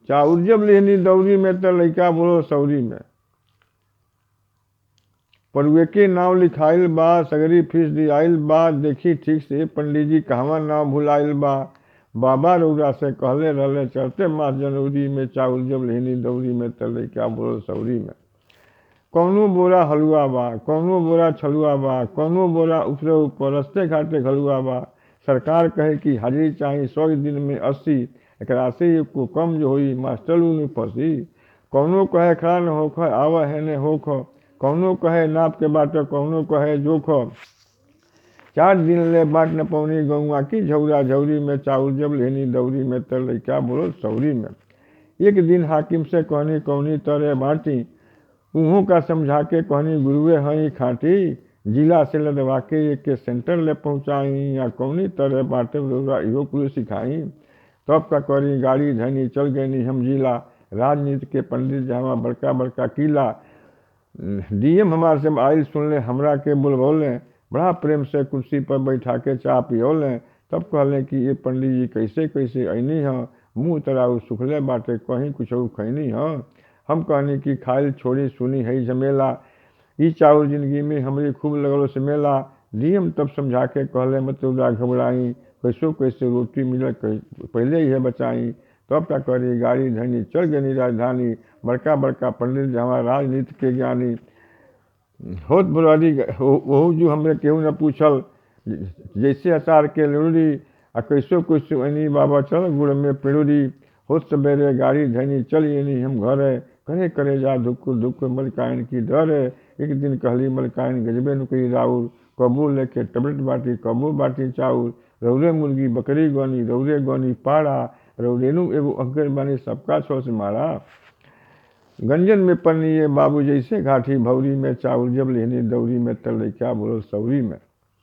चाउर जब लेहनी दौरी में तो लइका बोलो सौरी में। परुए के नाव लिखाइल बा, सगरी फीस दियाइल बा, देखी ठीक से पंडित जी कहवा नाव भुलाइल बा। बाबा रउरा से कहले रहले चढ़ते मास जनवरी में चाउर जब लेहनी दौरी में तो लइका बोलो सौरी में। कौनो बोरा हलुआ बा, कौनो बोरा छलुआ बा, कौनो बोरा ऊपरे ऊपर रस्ते घाटे घलुआ बा। सरकार कहे कि हाजिरी चाहिए 100 दिन में 80, एकरा से को कम जो होई मास्टर नु फंसी। कौनो कहे खड़ा न होख आवा है ने होख, कौनो कहे नाप के बाट, कौनो कहे जोख। 4 दिन ले बाट न पौनी गौआ की झौरा झौरी में चाउर जब लेहनी दौरी में तो लइका बोलो सौरी में। एक दिन हाकिम से कहनी कौनी तरह बाटी, उहों का समझा के कहनी गुरुए हई खाटी। जिला से लदवा के एक के सेंटर ले पहुँचाई, या कौनी तरह बाटे रउरा इहो कुल सिखाई। तब का करी गाड़ी धनी चल गई हम जिला, राजनीति के पंडित जहाँ बड़का बड़का किला। डीएम हमार से आइल सुनले हमरा के बुलवौले, बड़ा प्रेम से कुर्सी पर बैठा के चाह पियोले। तब कहले कि ये पंडित जी कैसे कैसे ऐनी ह, मुँह तराउ सुखले बाटे कहीं कुछ खैनी ह। हम कहनी कि खाइल छोड़ी सुनी है झमेला, ई चाउर जिंदगी में हमरी खूब लगल से मेला। डीएम तब समझा के कहले मत उड़ा घबराई, कैसो कैसे रोटी मिल पहले ही है बचाई। तब का करी गाड़ी धनी चल गई राजधानी, बड़का बड़का पंडित जहाँ राजनीति के ज्ञानी। होत बुरारी वहू जो हमरे केहू न पूछल, जैसे अचार के लुड़ी आ कैसो कैसो ऐनी बाबा चल गुड़ में पेड़ुरी। होत सवेरे गाड़ी धनी चल येनी हम घरे, करे करे जा धुक्कुर धुक्कुर मलकाइन की डरे। एक दिन कहली मलकाइन गजबे नुकरी राउर, कबू लेके टबलेट बाटी कबू बाटी चाउर। रौरे मुर्गी बकरी गनी रौरे गनी पाड़ा, रौरेनु एगो अगर बानी सबका छो से मारा। गंजन में पन्नी ये बाबू जैसे घाटी भौरी में चाउर जब लेहनी दौरी में तो लइका बोलो सौरी में।